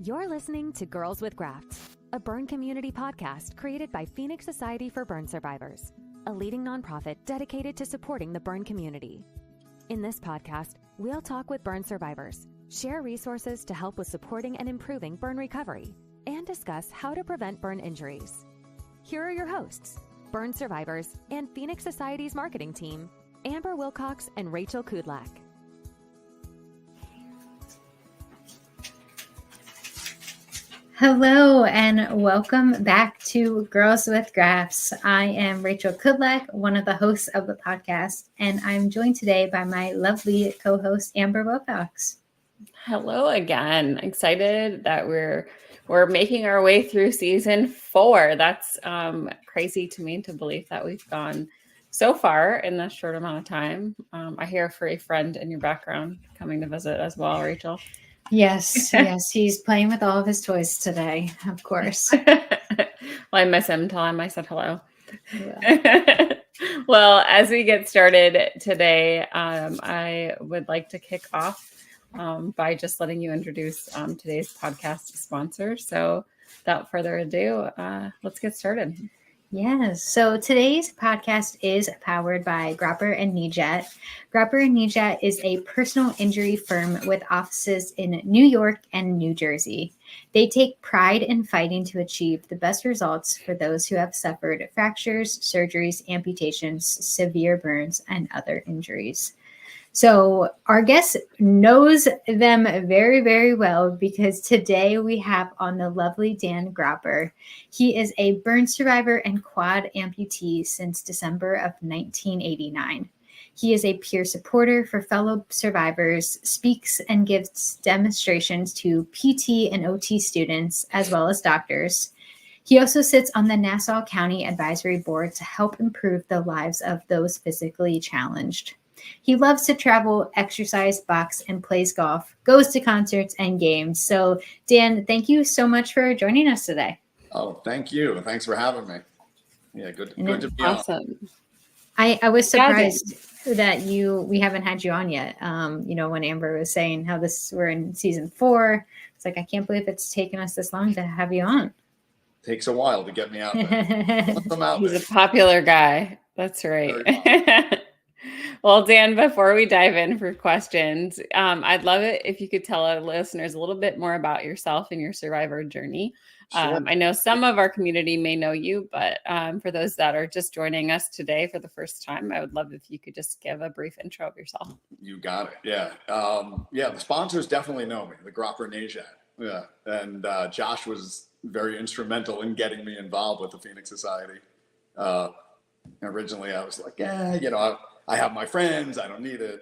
You're listening to Girls with Grafts, a burn community podcast created by Phoenix Society for Burn Survivors, a leading nonprofit dedicated to supporting the burn community. In this podcast, we'll talk with burn survivors, share resources to help with supporting and improving burn recovery, and discuss how to prevent burn injuries. Here are your hosts, burn survivors and Phoenix Society's marketing team, Amber Wilcox and Rachel Kudlak. Hello and welcome back to Girls with Grafts. I am Rachel Kudlak, one of the hosts of the podcast, and I'm joined today by my lovely co-host Amber Wilcox. Hello again. Excited that we're making our way through season 4. That's crazy to me to believe that we've gone so far in this short amount of time. I hear a furry friend in your background coming to visit as well, Rachel. Yes, he's playing with all of his toys today, of course. Well, I miss him. Tell him I said hello. Yeah. Well, as we get started today, I would like to kick off by just letting you introduce today's podcast sponsor. So without further ado, let's get started. Yes. So today's podcast is powered by Gropper and Kneejet. Gropper and Kneejet is a personal injury firm with offices in New York and New Jersey. They take pride in fighting to achieve the best results for those who have suffered fractures, surgeries, amputations, severe burns, and other injuries. So our guest knows them very, very well because today we have on the lovely Dan Gropper. He is a burn survivor and quad amputee since December of 1989. He is a peer supporter for fellow survivors, speaks and gives demonstrations to PT and OT students, as well as doctors. He also sits on the Nassau County Advisory Board to help improve the lives of those physically challenged. He loves to travel, exercise, box, and plays golf, goes to concerts and games. So, Dan, thank you so much for joining us today. Oh, thank you. Thanks for having me. Yeah, good to be awesome. on. I was surprised that we haven't had you on yet. When Amber was saying how we're in season 4, it's like, I can't believe it's taken us this long to have you on. Takes a while to get me out there. He's a popular guy. That's right. Well, Dan, before we dive in for questions, I'd love it if you could tell our listeners a little bit more about yourself and your survivor journey. Sure. I know some of our community may know you, but for those that are just joining us today for the first time, I would love if you could just give a brief intro of yourself. You got it. Yeah. The sponsors definitely know me, the Gropper Nation. Yeah. And Josh was very instrumental in getting me involved with the Phoenix Society. Originally, I was like, I have my friends. I don't need it.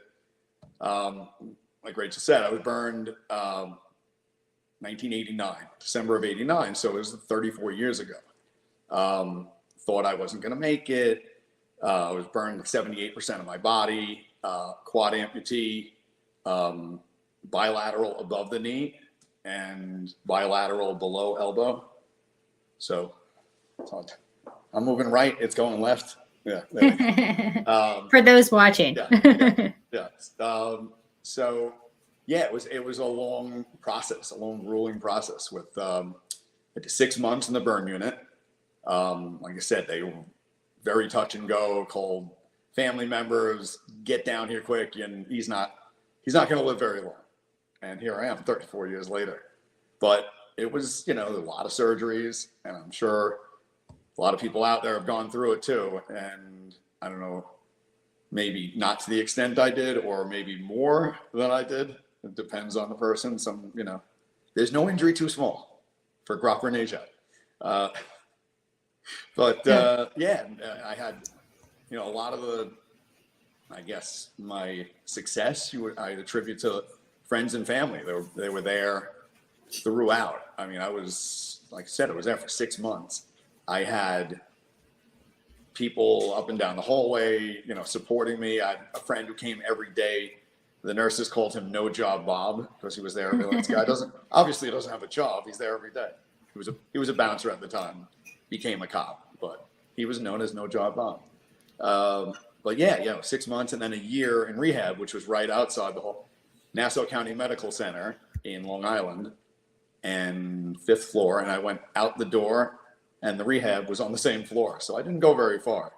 Like Rachel said, I was burned 1989, December of 89. So it was 34 years ago. Thought I wasn't going to make it. I was burned 78% of my body, quad amputee, bilateral above the knee and bilateral below elbow. So I'm moving right. It's going left. Yeah. For those watching. Yeah. It was a long process, a long grueling process with 6 months in the burn unit. Like I said, they were very touch and go, called family members, get down here quick, and he's not going to live very long. And here I am 34 years later. But it was, a lot of surgeries, and I'm sure a lot of people out there have gone through it too. And I don't know, maybe not to the extent I did, or maybe more than I did. It depends on the person. There's no injury too small for Gropper Nation. I had, a lot of my success I'd attribute to friends and family. They were there throughout. I mean, I was, like I said, I was there for 6 months. I had people up and down the hallway, supporting me. I had a friend who came every day. The nurses called him No Job Bob because he was there. This guy doesn't have a job. He's there every day. He was a bouncer at the time. Became a cop, but he was known as No Job Bob. 6 months and then a year in rehab, which was right outside the whole Nassau County Medical Center in Long Island. and 5th floor, and I went out the door and the rehab was on the same floor. So I didn't go very far.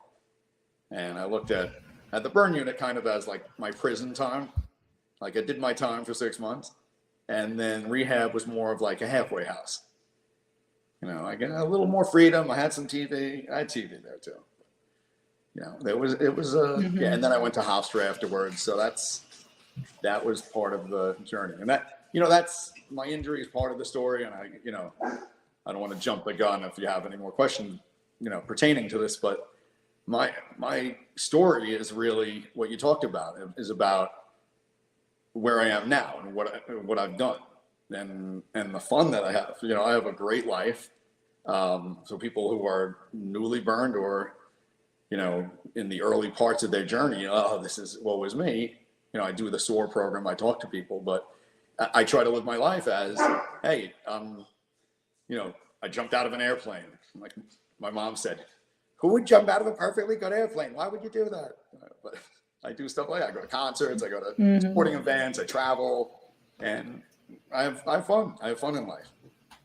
And I looked at the burn unit kind of as like my prison time. Like I did my time for 6 months, and then rehab was more of like a halfway house. You know, I get a little more freedom. I had some TV. I had TV there too. You know, it was yeah. And then I went to Hofstra afterwards. So that was part of the journey. And that, you know, that's my injury is part of the story. And I don't want to jump the gun if you have any more questions, you know, pertaining to this, but my story is really what you talked about, is about where I am now and what I've done and the fun that I have. You know, I have a great life. So people who are newly burned or, you know, in the early parts of their journey, oh, this is what was me. You know, I do the SOAR program. I talk to people, but I try to live my life as, hey, you know, I jumped out of an airplane. Like my mom said, who would jump out of a perfectly good airplane? Why would you do that? But I do stuff like that. I go to concerts, I go to sporting events, I travel, and I have fun. I have fun in life.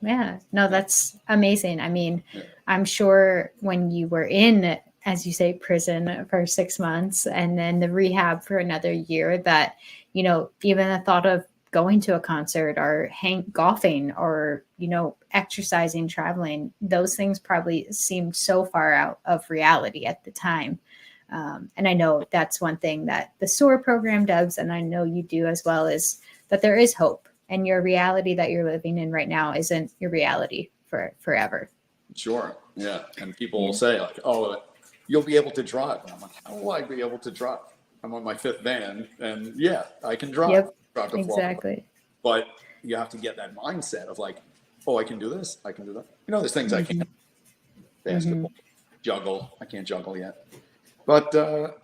Yeah, no, that's amazing. I mean, I'm sure when you were in, as you say, prison for 6 months and then the rehab for another year, that, you know, even the thought of going to a concert or golfing or, you know, exercising, traveling, those things probably seemed so far out of reality at the time. And I know that's one thing that the SOAR program does, and I know you do as well, is that there is hope, and your reality that you're living in right now isn't your reality for forever. Sure. Yeah. And people will say like, oh, you'll be able to drive. And I'm like, how will I be able to drive? I'm on my 5th van, and yeah, I can drive. Yep. Drive to Exactly. Florida. But you have to get that mindset of like, oh, I can do this. I can do that. You know, there's things I can't. Basketball, juggle. I can't juggle yet. But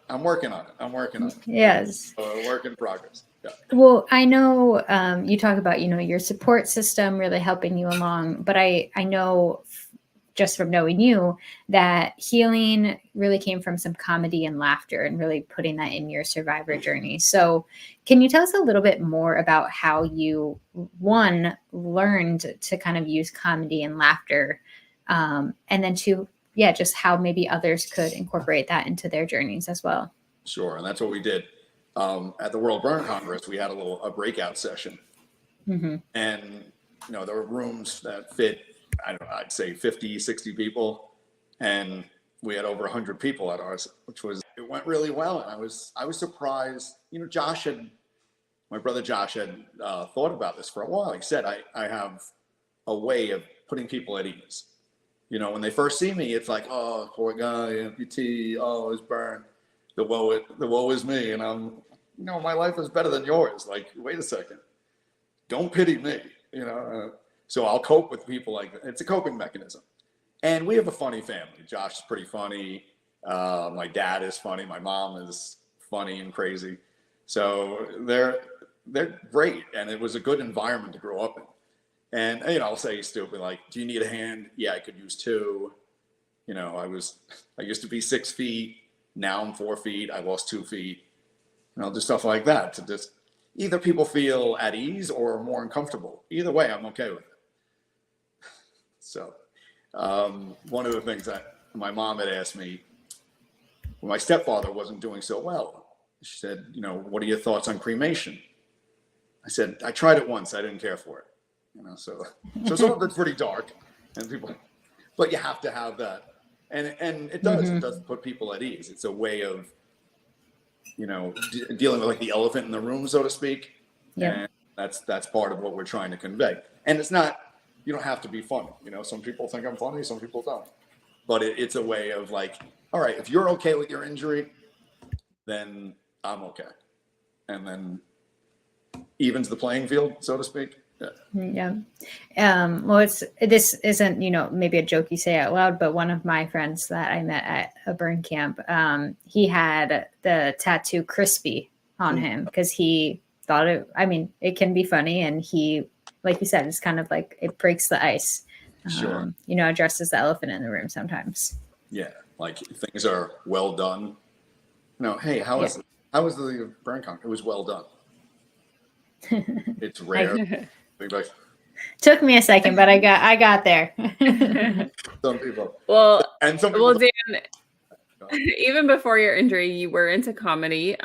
I'm working on it. Yes. Work in progress. Yeah. Well, I know you talk about, you know, your support system really helping you along, but I know just from knowing you that healing really came from some comedy and laughter and really putting that in your survivor journey. So can you tell us a little bit more about how you, one, learned to kind of use comedy and laughter, and then two, just how maybe others could incorporate that into their journeys as well? Sure. And that's what we did. At the World Burn Congress, we had a breakout session. And, you know, there were rooms that fit, I'd say 50, 60 people. And we had over 100 people at ours, it went really well. And I was surprised, you know, my brother Josh had thought about this for a while. He said, I have a way of putting people at ease. You know, when they first see me, it's like, oh, poor guy, amputee, oh, he's burned. The woe is me. And I'm, you know, my life is better than yours. Like, wait a second. Don't pity me, you know. So I'll cope with people like that. It's a coping mechanism. And we have a funny family. Josh is pretty funny. My dad is funny. My mom is funny and crazy. So they're great. And it was a good environment to grow up in. And, you know, I'll say stupid, like, do you need a hand? Yeah, I could use 2. You know, I used to be 6 feet. Now I'm 4 feet. I lost 2 feet. You know, just stuff like that to just either people feel at ease or more uncomfortable. Either way, I'm okay with it. So one of the things that my mom had asked me when my stepfather wasn't doing so well, she said, you know, what are your thoughts on cremation? I said, I tried it once. I didn't care for it. You know, so some of it's pretty dark, and people, but you have to have that, and it does put people at ease. It's a way of, you know, dealing with like the elephant in the room, so to speak. Yeah, and that's part of what we're trying to convey. And it's not, you don't have to be funny. You know, some people think I'm funny, some people don't. But it's a way of like, all right, if you're okay with your injury, then I'm okay, and then evens the playing field, so to speak. Yeah. Well, this isn't, you know, maybe a joke you say out loud, but one of my friends that I met at a burn camp, he had the tattoo crispy on him because he thought it can be funny. And he, like you said, it's kind of like it breaks the ice, Sure. You know, addresses the elephant in the room sometimes. Yeah. Like things are well done. No, hey, how was the burn camp? It was well done. It's rare. Took me a second, but I got there. Some people. Well, And some people. Dan, even before your injury, you were into comedy.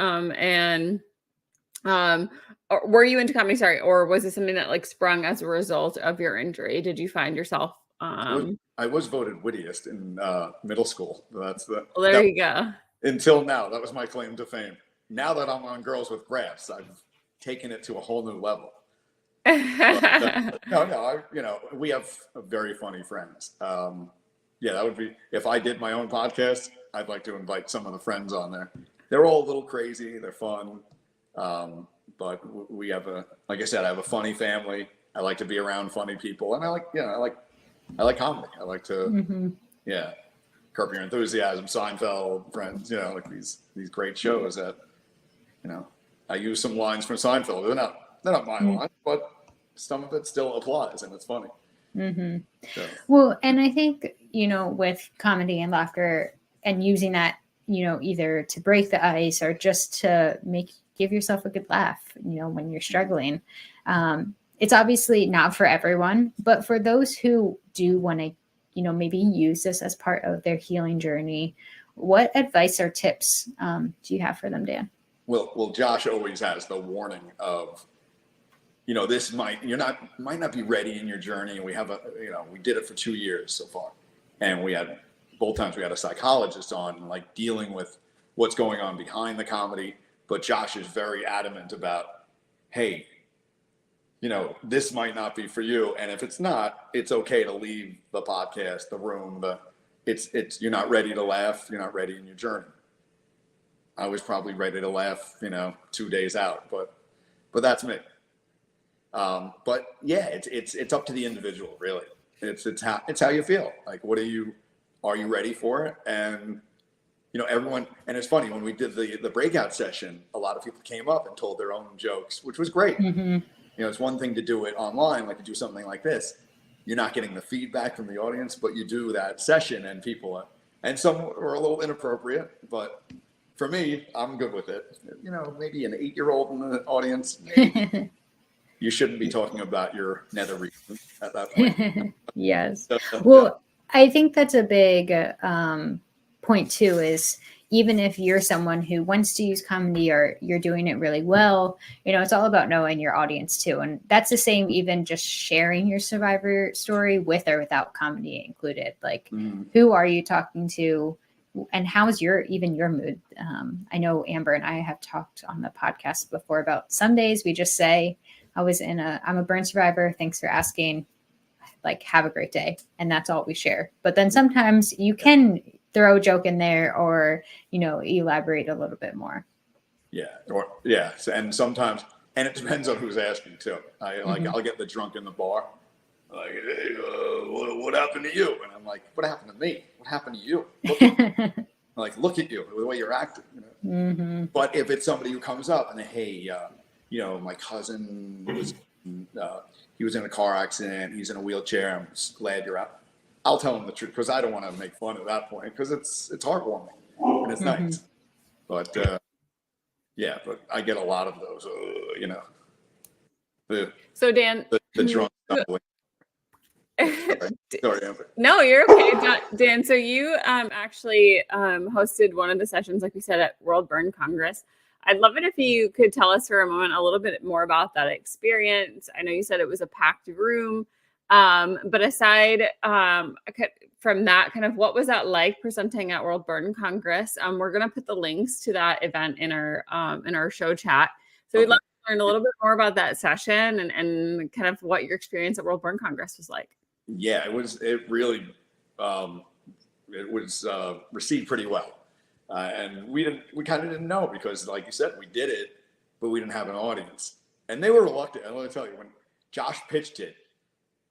Were you into comedy? Sorry, or was it something that like sprung as a result of your injury? Did you find yourself? I was voted wittiest in middle school. That's Well, there you go. Until now, that was my claim to fame. Now that I'm on Girls with Grafts, I've taken it to a whole new level. No, we have very funny friends. Yeah, that would be, if I did my own podcast, I'd like to invite some of the friends on there. They're all a little crazy. They're fun. But we have like I said, I have a funny family. I like to be around funny people. And I like comedy. I like to, Curb Your Enthusiasm, Seinfeld, Friends, like these great shows that, I use some lines from Seinfeld. They're not my lines, but some of it still applies and it's funny. Mm-hmm. So. Well, and I think, with comedy and laughter and using that, either to break the ice or just to give yourself a good laugh, when you're struggling. It's obviously not for everyone, but for those who do want to, maybe use this as part of their healing journey, what advice or tips do you have for them, Dan? Well, Josh always has the warning of, this might not be ready in your journey. And we have we did it for 2 years so far. And both times we had a psychologist on, like, dealing with what's going on behind the comedy. But Josh is very adamant about, hey, this might not be for you. And if it's not, it's okay to leave the podcast, the room, you're not ready to laugh. You're not ready in your journey. I was probably ready to laugh, 2 days out, but that's me. But yeah, it's up to the individual, really. It's how you feel. Like, are you ready for it? And, everyone, and it's funny, when we did the breakout session, a lot of people came up and told their own jokes, which was great. Mm-hmm. It's one thing to do it online, like to do something like this. You're not getting the feedback from the audience, but you do that session and and some were a little inappropriate, but for me, I'm good with it. Maybe an 8-year-old in the audience, maybe. You shouldn't be talking about your nether region at that point. Yes. Well, I think that's a big point too, is even if you're someone who wants to use comedy or you're doing it really well, it's all about knowing your audience too. And that's the same, even just sharing your survivor story with or without comedy included. Like, who are you talking to? And how's your mood? I know Amber and I have talked on the podcast before about some days we just say, I'm a burn survivor. Thanks for asking. Like, have a great day. And that's all we share. But then sometimes you can throw a joke in there or, elaborate a little bit more. Yeah. And sometimes, and it depends on who's asking too. I'll get the drunk in the bar. Like, hey, what happened to you? And I'm like, what happened to me? What happened to you? Look at you, the way you're acting. Mm-hmm. But if it's somebody who comes up and hey, my cousin he was in a car accident. He's in a wheelchair. I'm just glad you're out. I'll tell him the truth, because I don't want to make fun at that point, because it's heartwarming and it's nice. But but I get a lot of those. So Dan, the drunk stumbling. Sorry, Amber. No, you're okay, Dan. So you actually hosted one of the sessions, like we said, at World Burn Congress. I'd love it if you could tell us for a moment a little bit more about that experience. I know you said it was a packed room, but aside from that, kind of what was that like presenting at World Burn Congress? We're going to put the links to that event in our show chat. So we'd love to learn a little bit more about that session and kind of what your experience at World Burn Congress was like. Yeah, it was received pretty well. And we kind of didn't know, because, like you said, we did it, but we didn't have an audience. And they were reluctant. And let me tell you, when Josh pitched it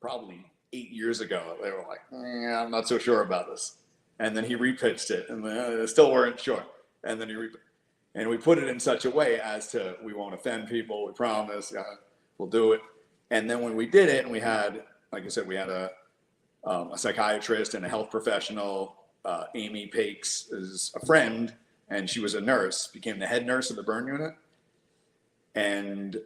probably 8 years ago, they were like, I'm not so sure about this. And then he repitched it, and they still weren't sure. And then and we put it in such a way as to, we won't offend people, we promise, we'll do it. And then when we did it, and we had, like I said, we had a psychiatrist and a health professional. Amy Pakes is a friend, and she was a nurse, became the head nurse of the burn unit. And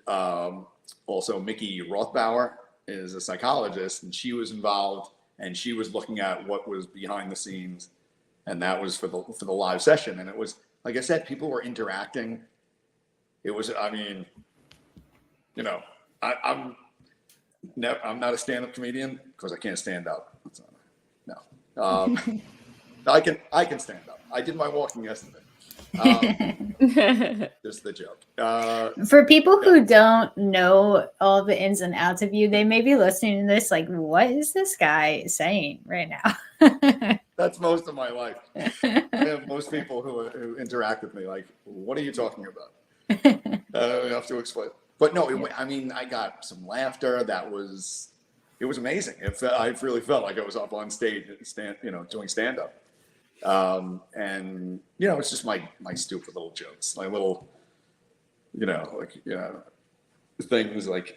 also Mickey Rothbauer is a psychologist, and she was involved, and she was looking at what was behind the scenes, and that was for the live session. And it was, like I said, people were interacting. It was, I mean, you know, I'm not a stand-up comedian because I can't stand up. No, I can stand up. I did my walking yesterday. Just the joke. For people who don't know all the ins and outs of you, they may be listening to this like, what is this guy saying right now? That's most of my life. I have most people who interact with me like, what are you talking about? I don't have to explain. But no, I mean, I got some laughter. It was amazing. I really felt like I was up on stage, doing stand-up. And it's just my stupid little jokes, my little, things like,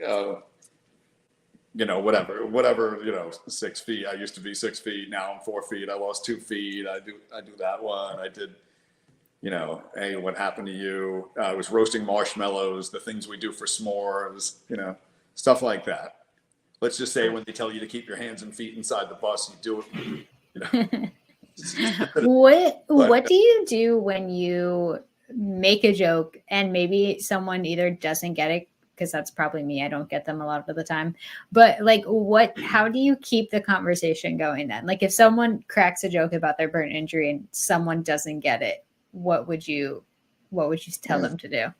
whatever, 6 feet. I used to be 6 feet. Now I'm 4 feet. I lost 2 feet. I do that one. I did, hey, what happened to you? I was roasting marshmallows, the things we do for s'mores, stuff like that. Let's just say when they tell you to keep your hands and feet inside the bus, you do it, What do you do when you make a joke and maybe someone either doesn't get it, because that's probably me, I don't get them a lot of the time, but like how do you keep the conversation going then? Like if someone cracks a joke about their burn injury and someone doesn't get it, what would you tell them to do?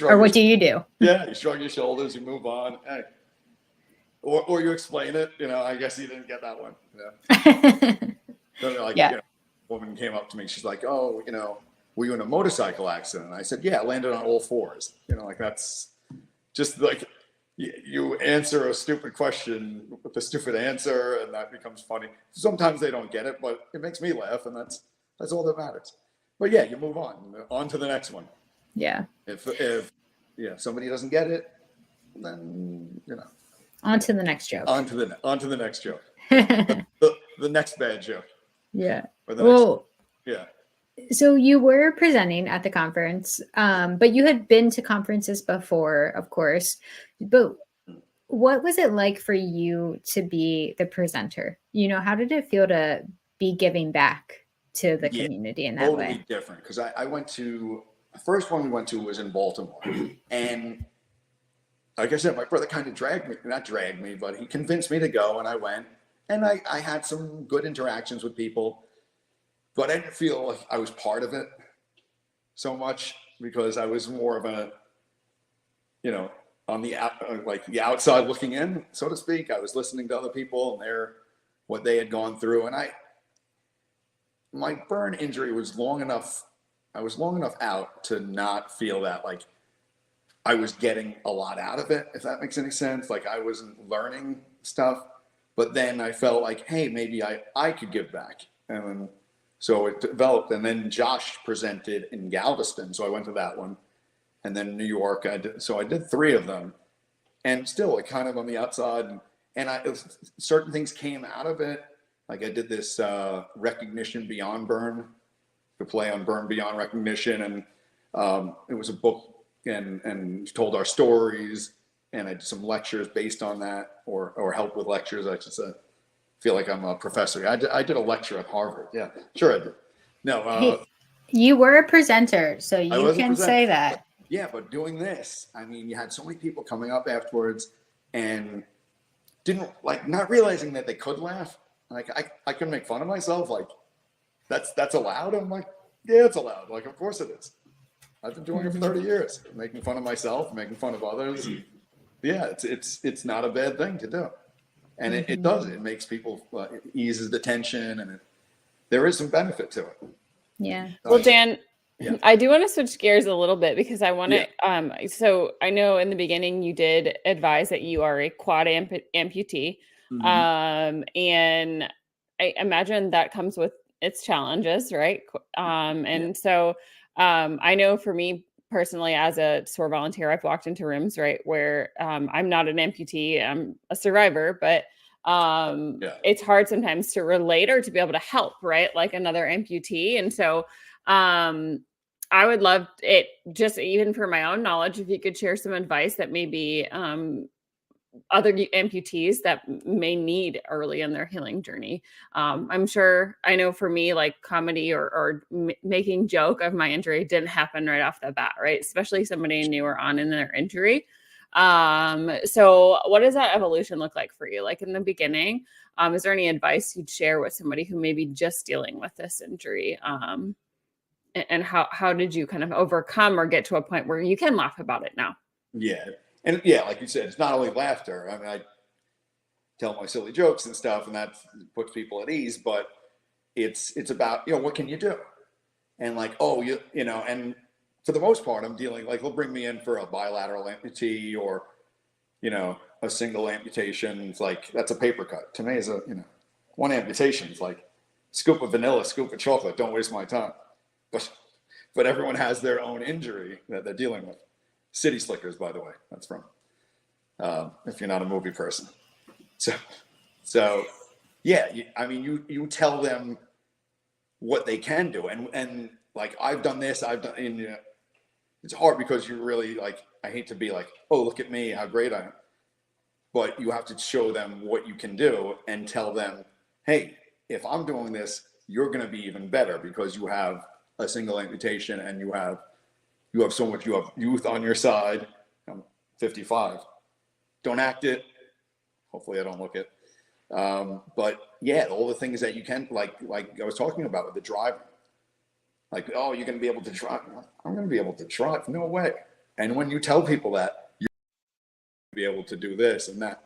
Or what do you do? Yeah, you shrug your shoulders, you move on. Hey. Or you explain it, I guess you didn't get that one. A woman came up to me. She's like, "Oh, were you in a motorcycle accident?" And I said, "Yeah, I landed on all fours." That's just like you answer a stupid question with a stupid answer, and that becomes funny. Sometimes they don't get it, but it makes me laugh, and that's all that matters. But yeah, you move on to the next one. Yeah. If somebody doesn't get it, then on to the next joke. On to the next joke. the next bad joke. Yeah. Yeah. So you were presenting at the conference, but you had been to conferences before, of course. But what was it like for you to be the presenter? How did it feel to be giving back to the community in that way? Totally different, because I went to the first one we went to was in Baltimore, and like I said, my brother kind of not dragged me, but he convinced me to go, and I went. And I had some good interactions with people, but I didn't feel like I was part of it so much, because I was more of a, on the outside looking in, so to speak. I was listening to other people and what they had gone through. And my burn injury was long enough out to not feel that like I was getting a lot out of it, if that makes any sense. Like I wasn't learning stuff. But then I felt like, hey, maybe I could give back. And so it developed. And then Josh presented in Galveston. So I went to that one. And then New York, I did 3 of them. And still, kind of on the outside. And certain things came out of it. Like I did this Recognition Beyond Burn, the play on Burn Beyond Recognition. And it was a book and told our stories. And I did some lectures based on that, or help with lectures. I just feel like I'm a professor. I did a lecture at Harvard. Yeah, sure I did. No, you were a presenter, so you can say that. But doing this, I mean, you had so many people coming up afterwards and not realizing that they could laugh. Like I could make fun of myself. Like that's allowed. I'm like, yeah, it's allowed. Like, of course it is. I've been doing it for 30 years, making fun of myself, making fun of others. Yeah, it's not a bad thing to do, and it does. It makes people it eases the tension, and there is some benefit to it. Yeah. Well, Dan, I do want to switch gears a little bit, because I want to. So I know in the beginning you did advise that you are a quad amputee, and I imagine that comes with its challenges, right? So I know for me personally, as a SOAR volunteer, I've walked into rooms, right, where I'm not an amputee, I'm a survivor, but it's hard sometimes to relate or to be able to help, right, like another amputee. And so I would love it, just even for my own knowledge, if you could share some advice that maybe other amputees that may need early in their healing journey. I'm sure, I know for me, like comedy or making joke of my injury didn't happen right off the bat, right? Especially somebody newer on in their injury. So what does that evolution look like for you? Like in the beginning, is there any advice you'd share with somebody who may be just dealing with this injury? And how did you kind of overcome or get to a point where you can laugh about it now? Yeah. And yeah, like you said, it's not only laughter. I mean, I tell my silly jokes and stuff, and that puts people at ease, but it's about, what can you do? And like, and for the most part, I'm dealing, like, they'll bring me in for a bilateral amputee or, a single amputation. It's like, that's a paper cut. To me, is one amputation. It's like scoop of vanilla, scoop of chocolate. Don't waste my time. But everyone has their own injury that they're dealing with. City Slickers, by the way, that's from, if you're not a movie person. So yeah, you tell them what they can do. And like, I've done this, and it's hard because you're really like, I hate to be like, oh, look at me, how great I am. But you have to show them what you can do and tell them, hey, if I'm doing this, you're going to be even better because you have a single amputation and you have so much, you have youth on your side. I'm 55. Don't act it. Hopefully I don't look it. But yeah, all the things that you can, like I was talking about with the driving. Like, oh, you're going to be able to drive. I'm going to be able to drive. No way. And when you tell people that you're going to be able to do this and that,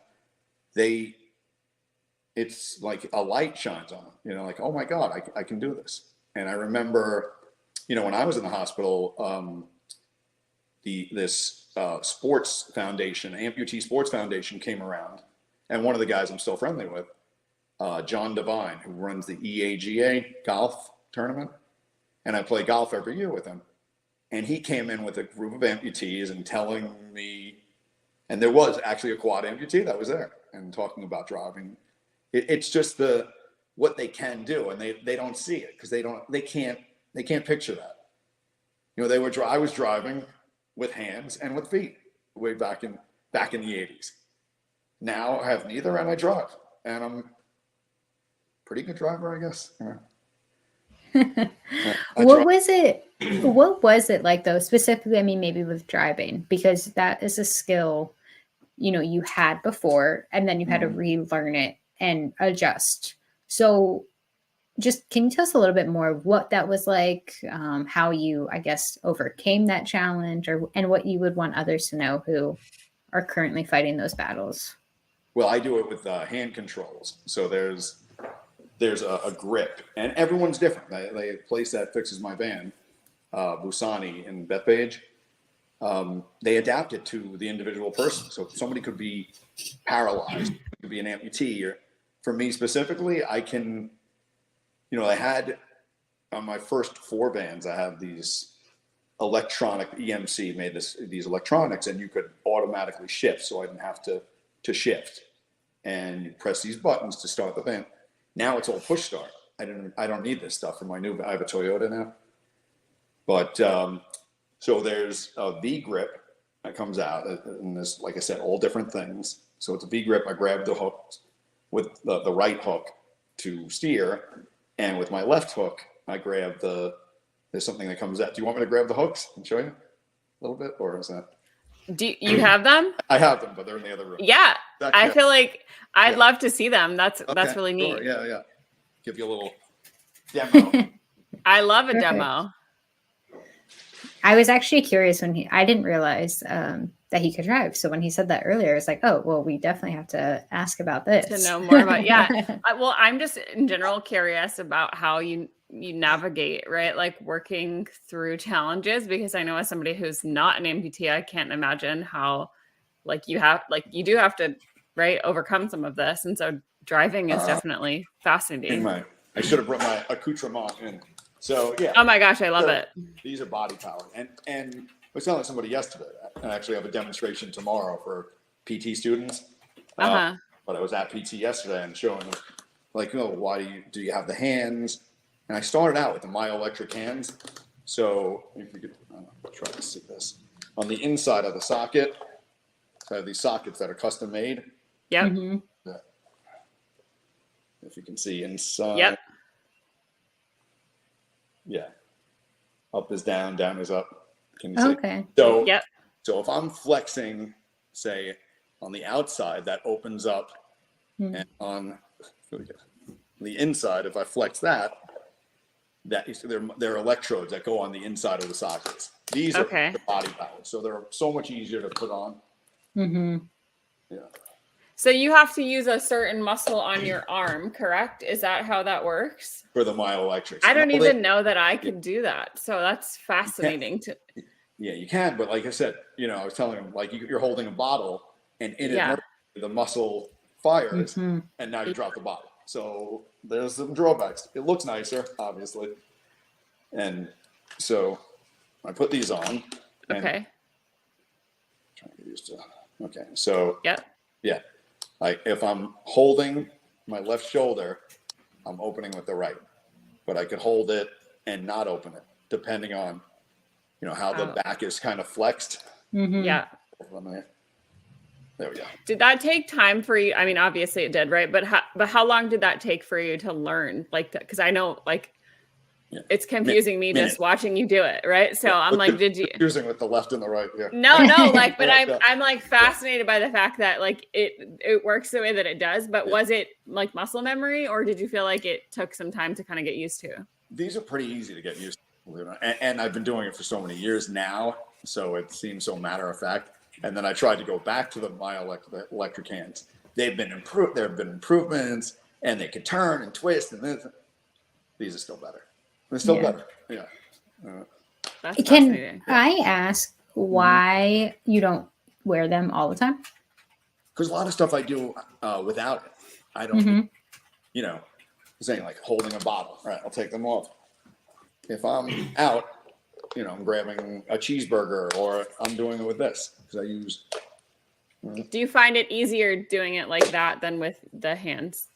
it's like a light shines on them, like, oh my God, I can do this. And I remember, when I was in the hospital, this sports foundation, Amputee Sports Foundation, came around, and one of the guys I'm still friendly with, John Devine, who runs the EAGA golf tournament, and I play golf every year with him. And he came in with a group of amputees and telling me, and there was actually a quad amputee that was there and talking about driving. It's just what they can do, and they don't see it because they can't picture that. I was driving with hands and with feet way back in the 80s. Now I have neither, and I drive, and I'm a pretty good driver, I guess. What was it like though, specifically? I mean, maybe with driving, because that is a skill, you had before, and then you had to relearn it and adjust. So just, can you tell us a little bit more of what that was like, how you, I guess, overcame that challenge, and what you would want others to know who are currently fighting those battles? Well, I do it with hand controls. So there's a grip, and everyone's different. The place that fixes my van, Busani in Bethpage, they adapt it to the individual person. So somebody could be paralyzed, could be an amputee, or for me specifically, I can, I had on my first 4 vans, I have these electronic EMC made these electronics, and you could automatically shift. So I didn't have to shift, and you press these buttons to start the van. Now it's all push start. I don't need this stuff for my new. I have a Toyota now, but so there's a V grip that comes out, and there's, like I said, all different things. So it's a V grip. I grab the hook with the right hook to steer, and with my left hook, I grab there's something that comes out. Do you want me to grab the hooks and show you a little bit, or is that? Do you have them? I have them, but they're in the other room. Yeah. I feel like I'd love to see them. That's really neat. Sure. Yeah. Give you a little demo. I love a demo. I was actually curious I didn't realize that he could drive. So when he said that earlier, it's like, oh, well, we definitely have to ask about this. To know more about, well, I'm just in general curious about how you navigate, right? Like working through challenges, because I know as somebody who's not an amputee, I can't imagine how you do have to, right, overcome some of this. And so driving is definitely fascinating. I should have brought my accoutrement in. So yeah. Oh my gosh, I love it. These are body powered, and I was telling somebody yesterday. I actually have a demonstration tomorrow for PT students. But I was at PT yesterday and showing them, like, why do you have the hands? And I started out with the myoelectric hands. So if you could try to see this on the inside of the socket, So I have these sockets that are custom made. Yep. Mm-hmm. If you can see inside. Yep. Yeah. Up is down, down is up. Can you see? Okay. So, Yep. so if I'm flexing, say, on the outside, that opens up, and on the inside, if I flex that is there are electrodes that go on the inside of the sockets. These are the body pads, so they're so much easier to put on. Mm-hmm. Yeah. So you have to use a certain muscle on your arm, correct? Is that how that works? For the myoelectrics. I don't even know that I could do that. So that's fascinating. Yeah, you can, but like I said, I was telling him, like you're holding a bottle, and inadvertently the muscle fires, and now you drop the bottle. So there's some drawbacks. It looks nicer, obviously, and so I put these on. Okay. Trying to get used to. Okay, so yeah, like if I'm holding my left shoulder, I'm opening with the right, but I could hold it and not open it, depending on how the back is kind of flexed. Mm-hmm. Yeah. There we go. Did that take time for you? I mean, obviously it did, right? But how long did that take for you to learn? Like, because I know, like, it's confusing me just watching you do it, right? So I'm like, did you using with the left and the right? Yeah. No, like, but I'm like fascinated by the fact that like it works the way that it does. But was it like muscle memory, or did you feel like it took some time to kind of get used to? These are pretty easy to get used to, and I've been doing it for so many years now, so it seems so matter of fact. And then I tried to go back to the myoelectric hands. They've been improved. There have been improvements, and they can turn and twist, and these are still better. They're still better. Yeah. That's Can I ask why you don't wear them all the time? Because a lot of stuff I do without it. I don't, saying like holding a bottle. All right, I'll take them off. If I'm out, I'm grabbing a cheeseburger, or I'm doing it with this because I use. Do you find it easier doing it like that than with the hands?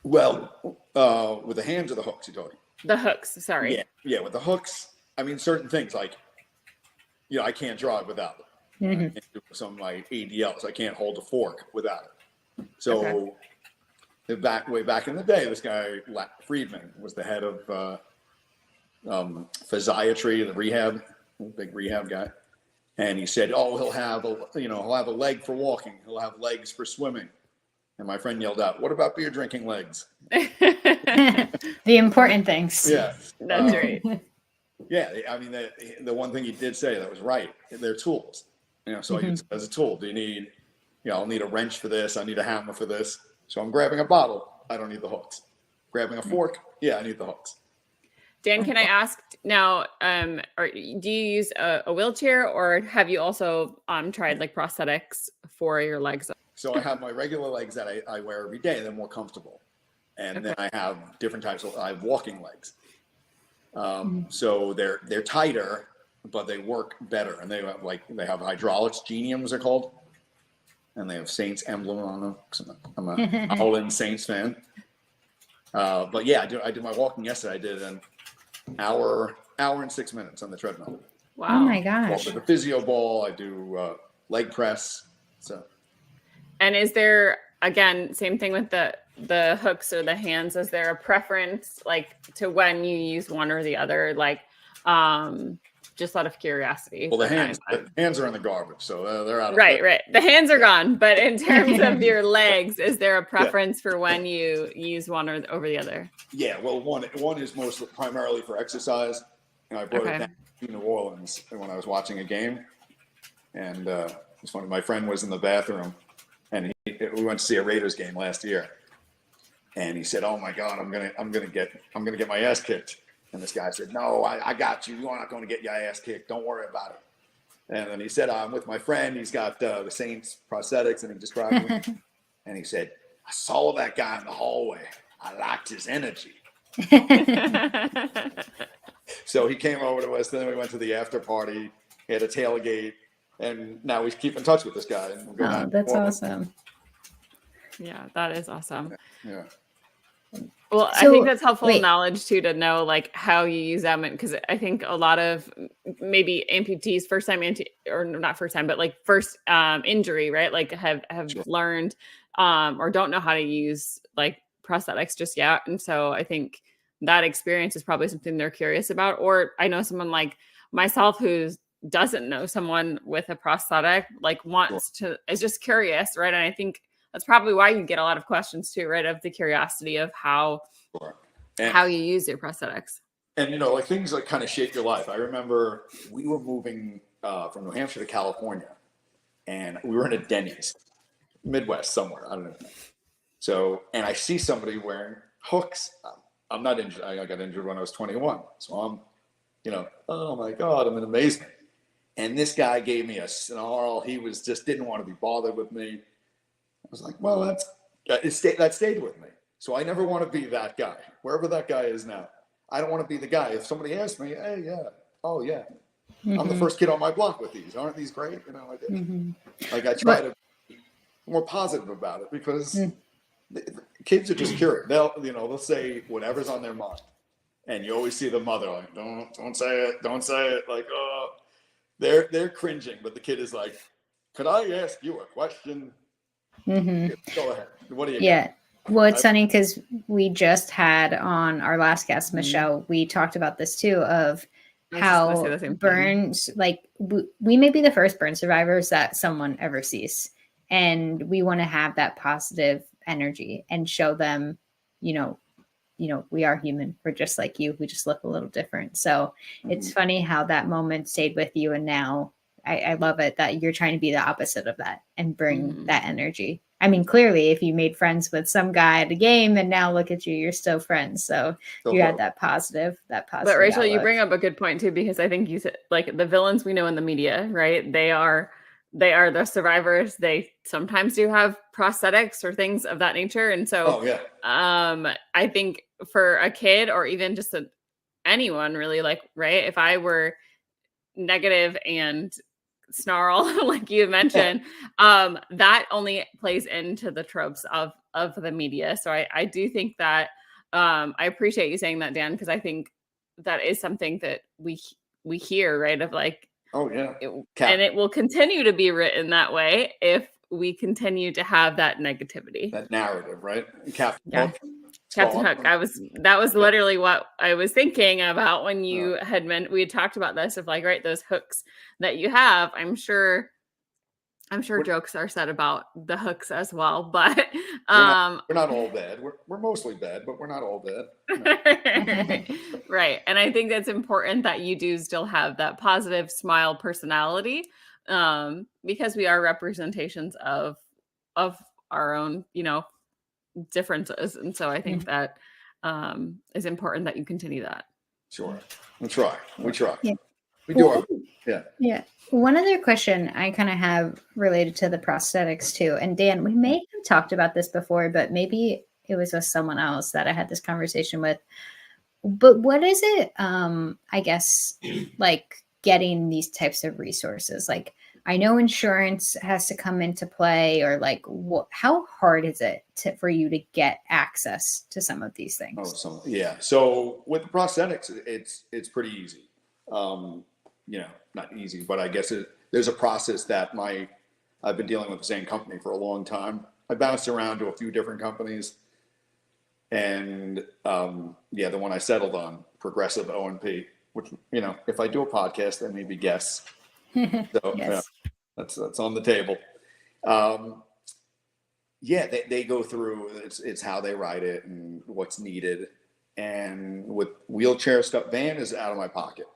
Well, with the hands or the hooks, you're talking? The hooks, sorry. Yeah, with the hooks, I mean, certain things like, I can't drive without it. Mm-hmm. I can't do some of my ADLs. I can't hold a fork without it. So, way back in the day, this guy, Friedman, was the head of physiatry, the rehab, big rehab guy. And he said, he'll have a leg for walking. He'll have legs for swimming. And my friend yelled out, "What about beer drinking legs?" The important things. Yeah. That's right. Yeah. I mean, the one thing he did say that was right. They're tools. So I use it as a tool. Do you need, I'll need a wrench for this. I need a hammer for this. So I'm grabbing a bottle. I don't need the hooks. Grabbing a fork. Yeah, I need the hooks. Dan, can I ask now, do you use a wheelchair, or have you also tried like prosthetics for your legs? So I have my regular legs that I wear every day. They're more comfortable. And then I have different types I have walking legs. So they're tighter, but they work better. And they have hydraulics, Geniums they're called. And they have Saints emblem on them. I'm a all-in Saints fan. But yeah, I did my walking yesterday. I did an hour and 6 minutes on the treadmill. Wow. Oh my gosh. Well, with the physio ball, I do leg press. So. And is there, again, same thing with the hooks or the hands, is there a preference like to when you use one or the other? Like, just out of curiosity. Well, the hands are in the garbage, so they're out of right. The hands are gone, but in terms of your legs, is there a preference for when you use one or over the other? Yeah, well, one is primarily for exercise, and I brought it down to New Orleans when I was watching a game, and it's funny. My friend was in the bathroom, and we went to see a Raiders game last year, and he said, "Oh my God, I'm gonna get my ass kicked." And this guy said, "No, I got you. You're not going to get your ass kicked. Don't worry about it." And then he said, "I'm with my friend. He's got the Saints prosthetics," and he described me. And he said, "I saw that guy in the hallway. I liked his energy." So he came over to us. Then we went to the after party. He had a tailgate, and now we keep in touch with this guy. And that's awesome. Yeah, that is awesome. Yeah. Well, I think that's helpful knowledge too, to know like how you use them. Because I think a lot of maybe amputees first injury, right? Like have Sure. learned or don't know how to use like prosthetics just yet. And so I think that experience is probably something they're curious about. Or I know someone like myself who doesn't know someone with a prosthetic, like is just curious, right? And I think that's probably why you get a lot of questions too, right? Of the curiosity of how you use your prosthetics. And, you know, like things that kind of shape your life. I remember we were moving from New Hampshire to California, and we were in a Denny's, Midwest somewhere. I don't know. So, and I see somebody wearing hooks. I'm not injured. I got injured when I was 21. So I'm, you know, oh my God, I'm in amazement. And this guy gave me a snarl. He was just didn't want to be bothered with me. I was like, well, that stayed with me. So I never want to be that guy, wherever that guy is now. I don't want to be the guy. If somebody asks me, hey, yeah, oh yeah, I'm the first kid on my block with these. Aren't these great? You know, like I try to be more positive about it, because the kids are just curious. They'll say whatever's on their mind, and you always see the mother like, don't say it. Like, oh, they're cringing, but the kid is like, could I ask you a question? Go ahead. What do you got? Well, it's funny because we just had on our last guest, Michelle, we talked about this too, of how burns, like we may be the first burn survivors that someone ever sees. And we want to have that positive energy and show them, you know, we are human. We're just like you. We just look a little different. So it's funny how that moment stayed with you. And now I love it that you're trying to be the opposite of that and bring that energy. I mean, clearly, if you made friends with some guy at a game and now look at you, you're still friends. So you had that positive. But Rachel, outlook. You bring up a good point too, because I think you said like the villains we know in the media, right? They are the survivors. They sometimes do have prosthetics or things of that nature. And so I think for a kid or even just anyone really, like, right, if I were negative and snarl like you mentioned, that only plays into the tropes of the media. So I do think that I appreciate you saying that, Dan, because I think that is something that we hear, right, of like, and it will continue to be written that way if we continue to have that negativity, that narrative, right? Captain Hook. That was literally what I was thinking about when you we had talked about this, of like, right, those hooks that you have. I'm sure jokes are said about the hooks as well, but we're not all bad. We're mostly bad, but we're not all bad. Right. And I think that's important that you do still have that positive smile personality, because we are representations of our own, differences. And so I think that is important that you continue that. Sure. We try. Yeah. We do. Yeah. One other question I kind of have related to the prosthetics too. And Dan, we may have talked about this before, but maybe it was with someone else that I had this conversation with. But what is it, I guess, like getting these types of resources? Like, I know insurance has to come into play, or like, how hard is it for you to get access to some of these things? So with the prosthetics, it's pretty easy. Not easy, but I guess there's a process that I've been dealing with the same company for a long time. I bounced around to a few different companies, and the one I settled on, Progressive O&P, which, if I do a podcast, that may be guests. So yes. That's on the table. They go through, it's how they write it and what's needed. And with wheelchair stuff, van is out of my pocket.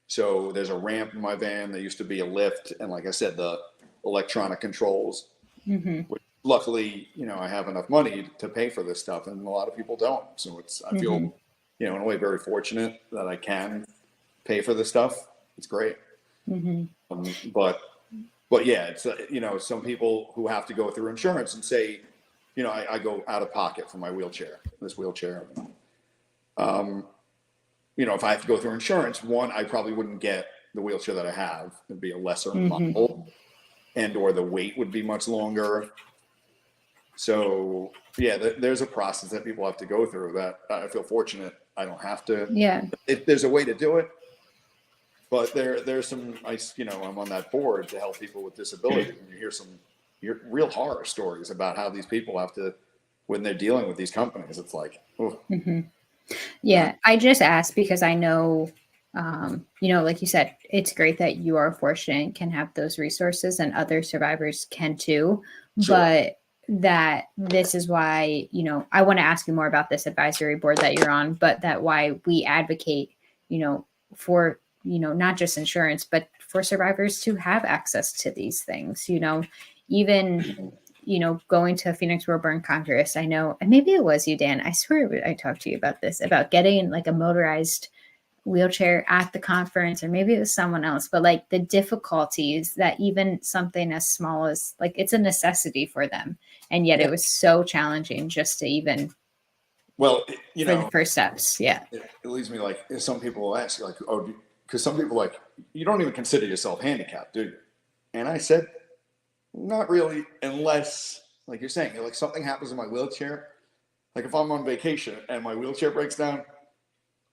So there's a ramp in my van. There used to be a lift, and like I said, the electronic controls. Which luckily, I have enough money to pay for this stuff, and a lot of people don't. So I feel, in a way, very fortunate that I can pay for this stuff. It's great. But yeah, it's some people who have to go through insurance and say, I go out of pocket for my wheelchair, this wheelchair. If I have to go through insurance, one, I probably wouldn't get the wheelchair that I have. It'd be a lesser model, and or the wait would be much longer. So yeah, there's a process that people have to go through that I feel fortunate I don't have to. Yeah. If there's a way to do it, but there's some, I'm on that board to help people with disabilities, and you hear some real horror stories about how these people have to, when they're dealing with these companies, it's like, oh. Mm-hmm. Yeah, I just asked because I know, like you said, it's great that you are fortunate and can have those resources, and other survivors can too. Sure. But that this is why, I want to ask you more about this advisory board that you're on, but that why we advocate, for, not just insurance, but for survivors to have access to these things, even going to Phoenix World Burn Congress. I know, and maybe it was you, Dan. I swear I talked to you about this, about getting like a motorized wheelchair at the conference, or maybe it was someone else, but like the difficulties that even something as small as like, it's a necessity for them. And yet it was so challenging just to even, for the first steps. Yeah. It leaves me like, some people will ask like, oh, because some people like, you don't even consider yourself handicapped, do you? And I said, not really, unless, like you're saying, like something happens in my wheelchair. Like if I'm on vacation and my wheelchair breaks down,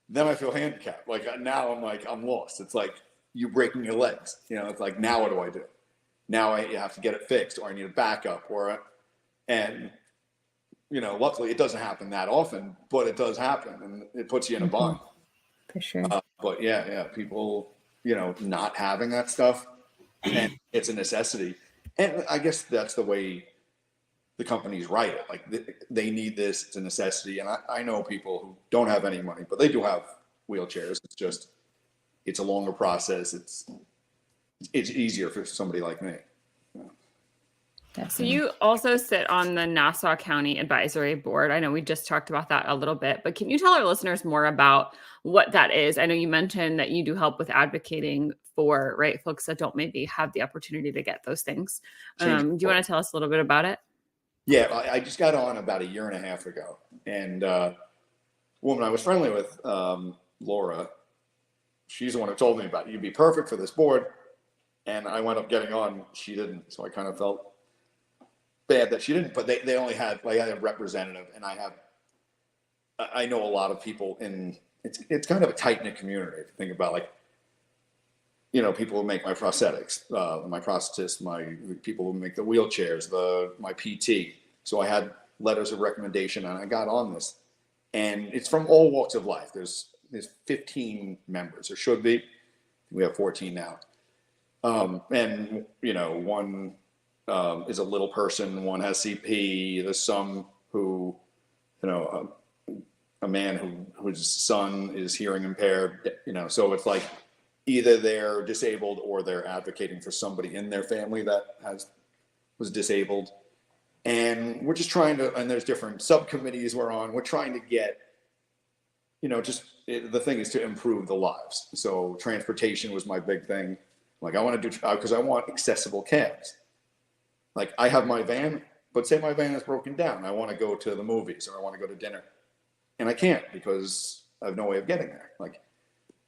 then I feel handicapped. Like now I'm lost. It's like you breaking your legs. It's like, now what do I do? Now I have to get it fixed, or I need a backup, and luckily it doesn't happen that often, but it does happen, and it puts you in a bind. For sure. But yeah, people, not having that stuff, and it's a necessity. And I guess that's the way the companies write it. Like they need this, it's a necessity. And I know people who don't have any money, but they do have wheelchairs. It's a longer process. It's easier for somebody like me. So you also sit on the Nassau County Advisory Board. I know we just talked about that a little bit, but can you tell our listeners more about what that is? I know you mentioned that you do help with advocating for, right, folks that don't maybe have the opportunity to get those things. Do you want to tell us a little bit about it? Yeah, I just got on about 1.5 years ago, and a woman I was friendly with, Laura, she's the one who told me about it. You'd be perfect for this board, and I wound up getting on. She didn't, so I kind of felt bad that she didn't. But they only had, like, I had a representative, and I know a lot of people in. It's kind of a tight knit community. If you think about, like, people who make my prosthetics, my prosthetists, my people who make the wheelchairs, my PT. So I had letters of recommendation, and I got on this, and it's from all walks of life. There's 15 members, or should be. We have 14 now. And one is a little person, one has CP. There's some who, a man whose son is hearing impaired. So it's like, either they're disabled or they're advocating for somebody in their family that was disabled. And we're just trying to, and there's different subcommittees we're on. We're trying to get, the thing is to improve the lives. So transportation was my big thing. Like I want to do, because I want accessible cabs. Like I have my van, but say my van is broken down. I want to go to the movies, or I want to go to dinner, and I can't because I have no way of getting there. Like,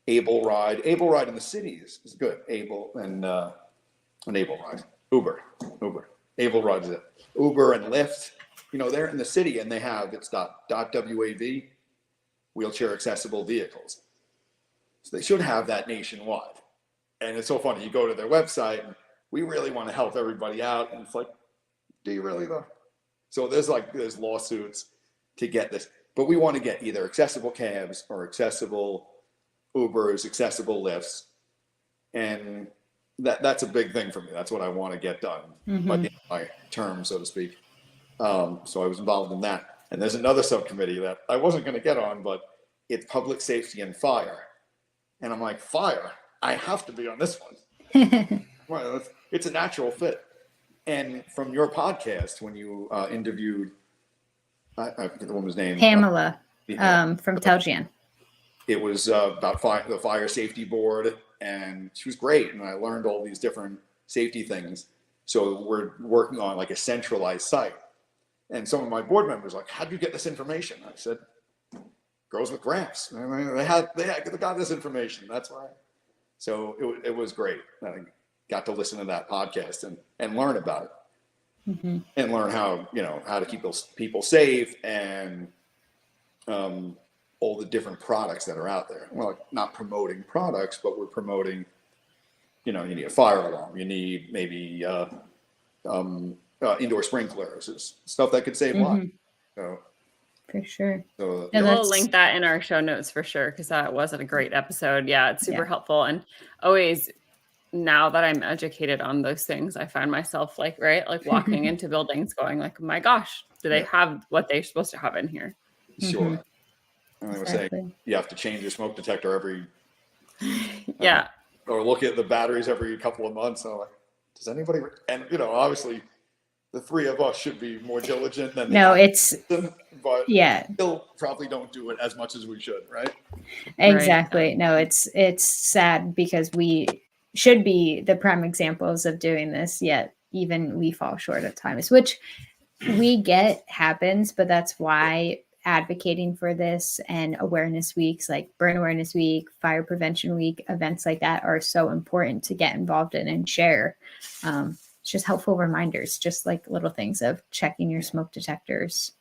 Able Ride in the city is good. Able and Uber. Able Ride is it. Uber and Lyft, they're in the city, and they have, it's .wav, wheelchair accessible vehicles. So they should have that nationwide. And it's so funny. You go to their website, and we really want to help everybody out. And it's like, do you really though? So there's lawsuits to get this, but we want to get either accessible cabs or accessible Ubers, accessible Lyfts, and that's a big thing for me. That's what I want to get done by the end of my term, so to speak. So I was involved in that. And there's another subcommittee that I wasn't going to get on, but it's public safety and fire. And I'm like, fire? I have to be on this one. Well, it's a natural fit. And from your podcast, when you interviewed, I forget the woman's name, Pamela from Telgian. It was about the fire safety board, and she was great. And I learned all these different safety things. So we're working on like a centralized site. And some of my board members were like, how'd you get this information? I said, Girls with Grafts. I mean, they got this information. That's why. So it was great. I got to listen to that podcast and learn about it. and learn how to keep those people safe and all the different products that are out there. Well, not promoting products, but we're promoting, you need a fire alarm. You need maybe indoor sprinklers, stuff that could save lives. So, for sure. So, we'll link that in our show notes for sure, because that wasn't a great episode. Yeah, it's super helpful. And always, now that I'm educated on those things, I find myself like walking into buildings going like, oh my gosh, do they have what they're supposed to have in here? Sure. And I was saying you have to change your smoke detector every or look at the batteries every couple of months. And I'm like, does anybody? And obviously, the three of us should be more diligent than but still probably don't do it as much as we should, right? Exactly. Right. No, it's sad because we should be the prime examples of doing this, yet even we fall short at times, which we get happens, but that's why advocating for this and awareness weeks like Burn Awareness Week, Fire Prevention Week, events like that are so important to get involved in and share. It's just helpful reminders, just like little things of checking your smoke detectors.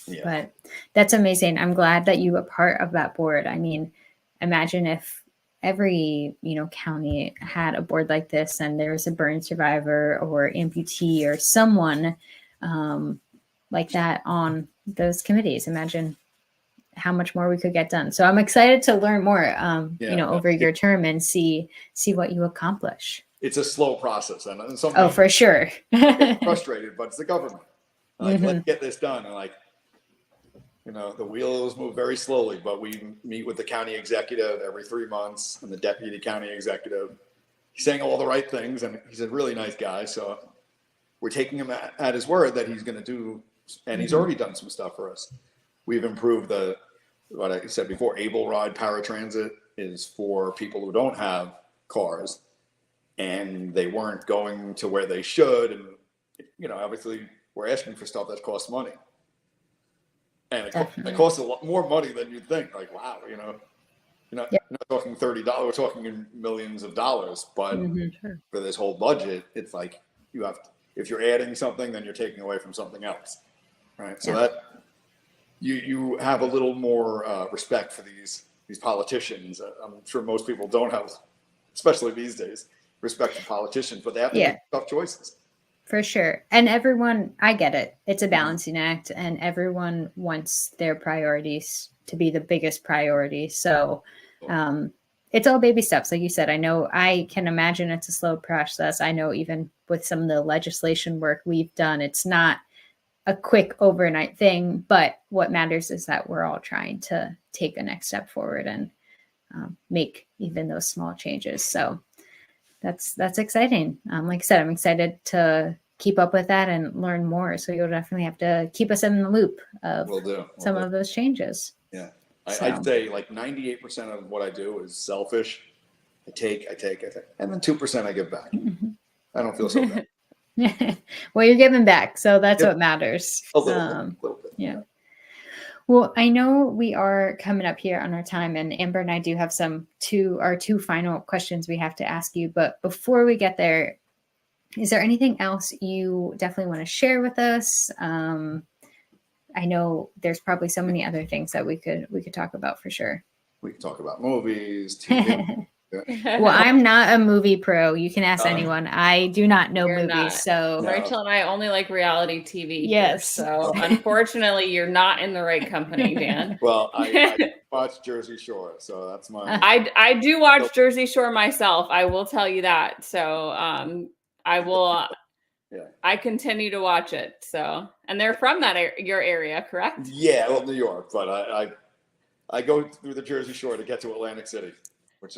Yeah. But that's amazing. I'm glad that you were part of that board. I mean, imagine if every county had a board like this and there was a burn survivor or amputee or someone like that on those committees. Imagine how much more we could get done. So I'm excited to learn more over your term and see what you accomplish. It's a slow process, and sometimes for sure. get frustrated, but it's the government. Let's get this done. And the wheels move very slowly, but we meet with the county executive every 3 months and the deputy county executive. He's saying all the right things, and he's a really nice guy. So we're taking him at his word that he's going to do, and he's already done some stuff for us. We've improved what I said before, Able Ride paratransit is for people who don't have cars and they weren't going to where they should. And, obviously we're asking for stuff that costs money. And it costs a lot more money than you'd think. Like, wow, you're not talking $30, we're talking in millions of dollars. But for this whole budget, it's like if you're adding something, then you're taking away from something else, right? So that you have a little more respect for these politicians. I'm sure most people don't have, especially these days, respect for politicians, but they have to make tough choices. For sure. And everyone, I get it. It's a balancing act and everyone wants their priorities to be the biggest priority. So it's all baby steps. Like you said, I can imagine it's a slow process. I know even with some of the legislation work we've done, it's not a quick overnight thing, but what matters is that we're all trying to take a next step forward and make even those small changes. So that's exciting. Like I said, I'm excited to keep up with that and learn more. So you'll definitely have to keep us in the loop of some of those changes. Yeah. I'd say like 98% of what I do is selfish. I take, and then 2% I give back. I don't feel so bad. Well, you're giving back. So that's what matters. A little bit. Yeah. Well, I know we are coming up here on our time, and Amber and I do have our two final questions we have to ask you. But before we get there, is there anything else you definitely want to share with us? I know there's probably so many other things that we could talk about for sure. We could talk about movies, TV. Well, I'm not a movie pro. You can ask anyone. I do not know movies. Not. So Rachel and I only like reality TV. Yes. Here, so unfortunately, you're not in the right company, Dan. Well, I watch Jersey Shore, so that's my. I do watch Jersey Shore myself. I will tell you that. So I will. I continue to watch it. So, and they're from your area, correct? Yeah, well, New York, but I go through the Jersey Shore to get to Atlantic City.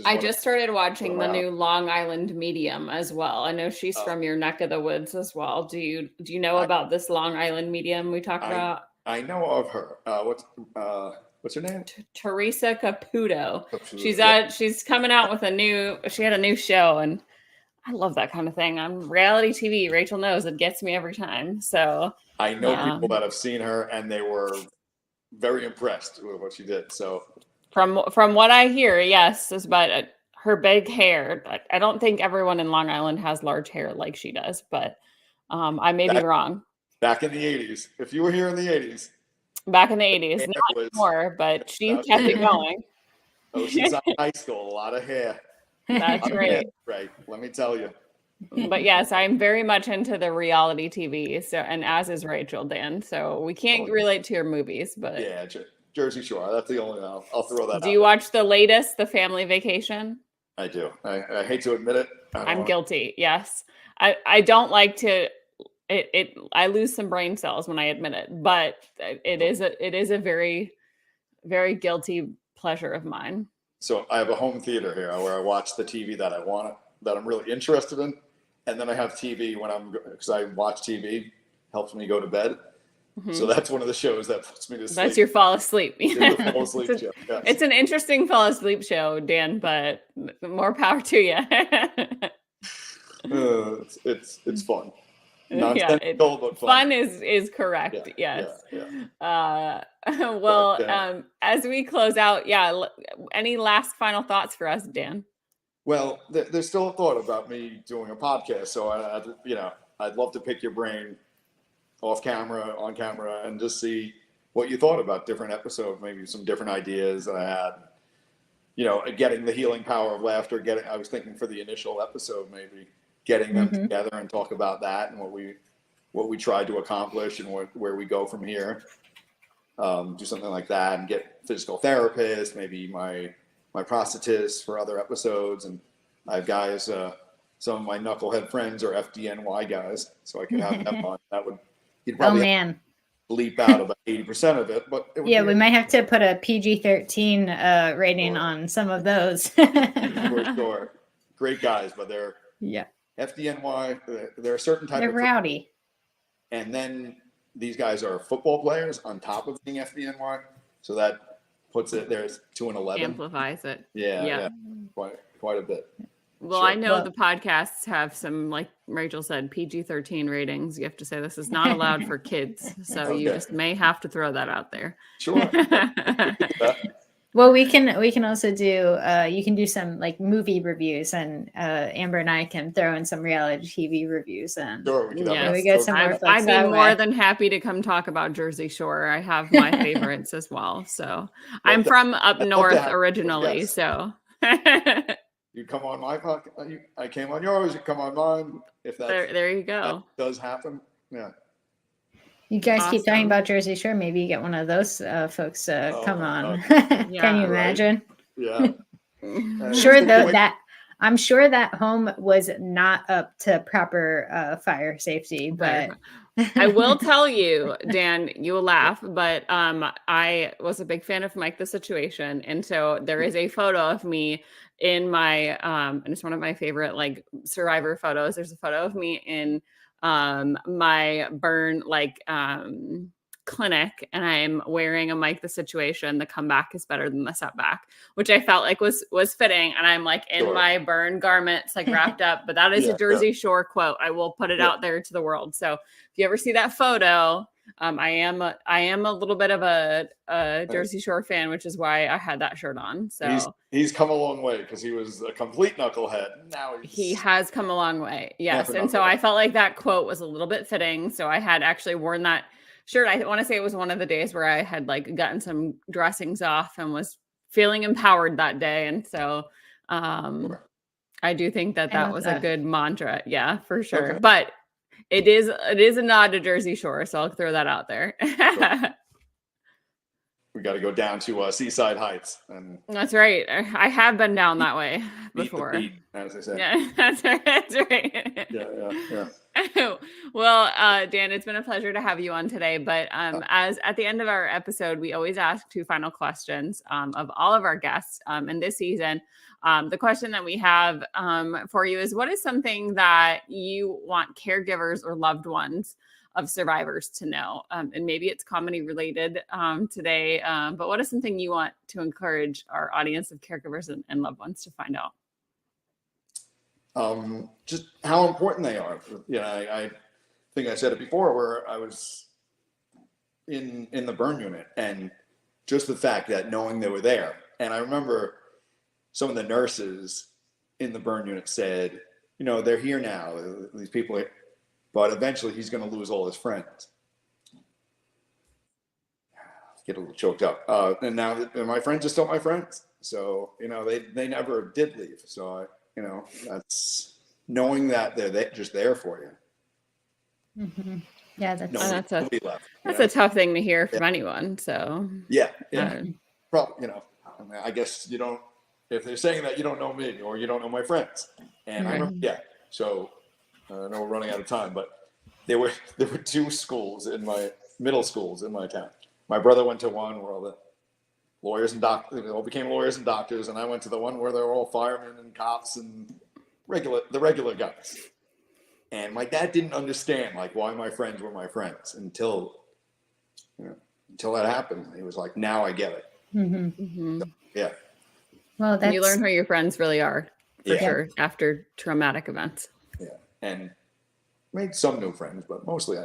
I just started watching the new Long Island Medium as well. I know she's from your neck of the woods as well. Do you know about this Long Island Medium we talked about? I know of her. What's her name? Teresa Caputo. She's coming out with she had a new show, and I love that kind of thing. On reality TV, Rachel knows it gets me every time. So I know people that have seen her and they were very impressed with what she did. So From what I hear, yes, is about her big hair. I don't think everyone in Long Island has large hair like she does, but I may be wrong. Back in the 80s. If you were here in the 80s. Back in the 80s. Not anymore, but she kept it going. Oceanside High School, a lot of hair. That's right. Right. Let me tell you. But yes, I'm very much into the reality TV. So, and as is Rachel, Dan. So we can't relate to your movies, but yeah, Jersey Shore. That's the only. I'll throw that out. Do you watch the latest, The Family Vacation? I do. I hate to admit it. I'm guilty. Yes, I don't like to. I lose some brain cells when I admit it, but it is a very, very guilty pleasure of mine. So I have a home theater here where I watch the TV that I want, that I'm really interested in, and then I have TV because I watch TV, helps me go to bed. Mm-hmm. So that's one of the shows that puts me to sleep. That's your fall asleep. Fall asleep show. Yes. It's an interesting fall asleep show, Dan, but more power to you. It's fun. But fun is correct. Yeah, yes. Yeah. As we close out, any last final thoughts for us, Dan? Well, there's still a thought about me doing a podcast. So I'd love to pick your brain off camera, on camera, and just see what you thought about different episodes, maybe some different ideas that I had. Getting the healing power of laughter. I was thinking for the initial episode, maybe getting them together and talk about that and what we tried to accomplish and where we go from here. Do something like that and get physical therapists, maybe my prosthetist for other episodes. And I have guys, some of my knucklehead friends are FDNY guys, so I could have them on. He'd probably bleep out about 80% of it, but we might have to put a PG-13 rating on some of those. For sure. Great guys, but they're FDNY. They're a certain type of rowdy. And then these guys are football players on top of being FDNY, so that puts it there's 2 and 11. Amplifies it. Yeah. Quite a bit. Well, sure. I know the podcasts have some, like Rachel said, PG-13 ratings. You have to say this is not allowed for kids. So you just may have to throw that out there. Sure. Well, we can also do, you can do some like movie reviews, and Amber and I can throw in some reality TV reviews. And sure, we get some more. I'd be more than happy to come talk about Jersey Shore. I have my favorites as well. So I'm from up north originally. So. You come on my podcast. I came on yours. You come on mine. If that there you go. That does happen. Yeah. You guys keep talking about Jersey Shore. Maybe you get one of those folks come on. Can you imagine? Right. Yeah. I'm sure that home was not up to proper fire safety, but I will tell you, Dan, you will laugh, but I was a big fan of Mike the Situation, and so there is a photo of me in my and it's one of my favorite like survivor photos. There's a photo of me in my burn clinic, and I'm wearing a Mike the Situation. The comeback is better than the setback, which I felt like was fitting, and I'm like in my burn garments, like wrapped up. But that is a Jersey Shore quote. I will put it out there to the world. So if you ever see that photo, I am a little bit of a Jersey Shore fan, which is why I had that shirt on. So he's come a long way, because he was a complete knucklehead. Now he has come a long way. Yes. And so I felt like that quote was a little bit fitting. So I had actually worn that shirt. I want to say it was one of the days where I had like gotten some dressings off and was feeling empowered that day. And so I do think that was a good mantra. Yeah, for sure. Okay. But it is a nod to Jersey Shore, so I'll throw that out there. We got to go down to Seaside Heights. That's right. I have been down that way before. Beat, as I said. Yeah, that's right. Yeah. Well, Dan, it's been a pleasure to have you on today. But as at the end of our episode, we always ask 2 final questions of all of our guests. And this season, the question that we have for you is, what is something that you want caregivers or loved ones of survivors to know? And maybe it's comedy related today, but what is something you want to encourage our audience of caregivers and loved ones to find out? Just how important they are. I think I said it before, where I was in the burn unit, and just the fact that knowing they were there. And I remember some of the nurses in the burn unit said, they're here now. These people but eventually he's going to lose all his friends. Get a little choked up. And now my friends are still my friends. So, they never did leave. So, that's knowing that they're just there for you. Mm-hmm. Yeah, that's a tough thing to hear from anyone. So yeah. Probably, I guess if they're saying that, you don't know me or you don't know my friends. And I remember, so I know we're running out of time, but there were 2 schools middle schools in my town. My brother went to one where all the lawyers and doctors, they all became lawyers and doctors, and I went to the one where they were all firemen and cops and the regular guys. And my dad didn't understand why my friends were my friends until that happened. He was like, "Now I get it." Mm-hmm. Mm-hmm. So, yeah. Well, you learn who your friends really are for sure after traumatic events. Yeah, and made some new friends, but mostly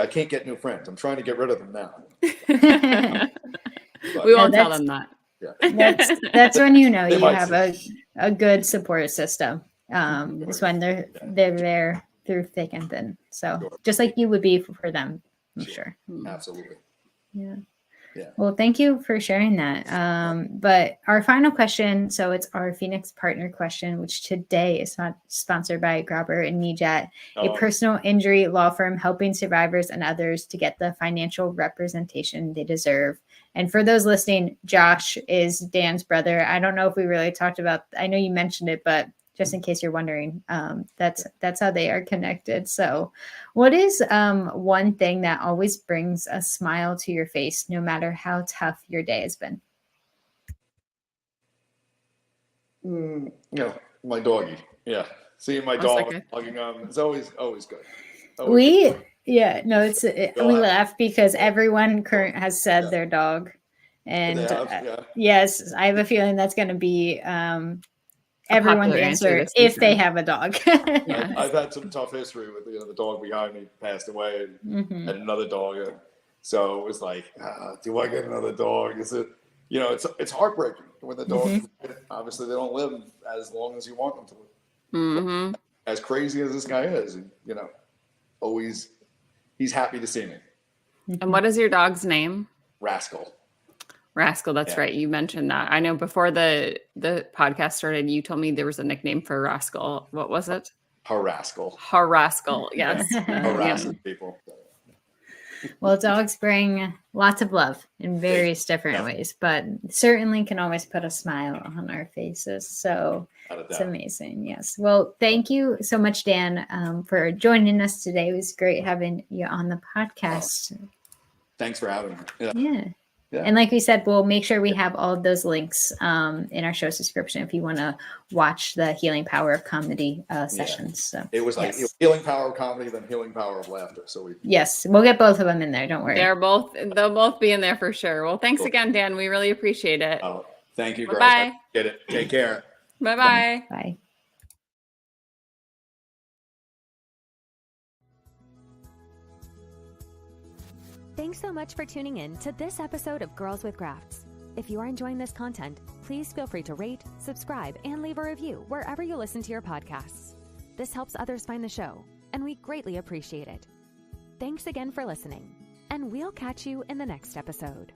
I can't get new friends. I'm trying to get rid of them now. We won't tell them that. Yeah. That's when you have a good support system. It's when they're there through thick and thin. So just like you would be for them, I'm sure. Absolutely. Yeah. Yeah. Well, thank you for sharing that. But our final question, so it's our Phoenix partner question, which today is not sponsored by Gropper and Nijet, a personal injury law firm helping survivors and others to get the financial representation they deserve. And for those listening, Josh is Dan's brother. I don't know if we really talked about, I know you mentioned it, but just in case you're wondering, that's how they are connected. So what is one thing that always brings a smile to your face, no matter how tough your day has been? My doggy. Yeah. Seeing my dog hugging him, it's always good. We laugh because everyone has said their dog. And yes, I have a feeling that's going to be everyone's answer if they have a dog. I've had some tough history with the dog behind me passed away and another dog. So it was like, do I get another dog? Is it, it's heartbreaking when the dog, obviously they don't live as long as you want them to live. Mm-hmm. As crazy as this guy is, always, he's happy to see me. And what is your dog's name? Rascal. That's right. You mentioned that. I know before the podcast started, you told me there was a nickname for Rascal. What was it? Harascal. Yes. Harassing people. Well, dogs bring lots of love in various different ways, but certainly can always put a smile on our faces. So it's amazing. Yes. Well, thank you so much, Dan, for joining us today. It was great having you on the podcast. Thanks for having me. Yeah. And like we said, we'll make sure we have all of those links in our show's description if you want to watch the Healing Power of Comedy sessions. So it was like Healing Power of Comedy, then Healing Power of Laughter. So we'll get both of them in there. Don't worry. They'll both be in there for sure. Well, thanks again, Dan. We really appreciate it. Thank you, girls. Bye. Get it. Take care. Bye-bye. Bye. Thanks so much for tuning in to this episode of Girls with Grafts. If you are enjoying this content, please feel free to rate, subscribe, and leave a review wherever you listen to your podcasts. This helps others find the show, and we greatly appreciate it. Thanks again for listening, and we'll catch you in the next episode.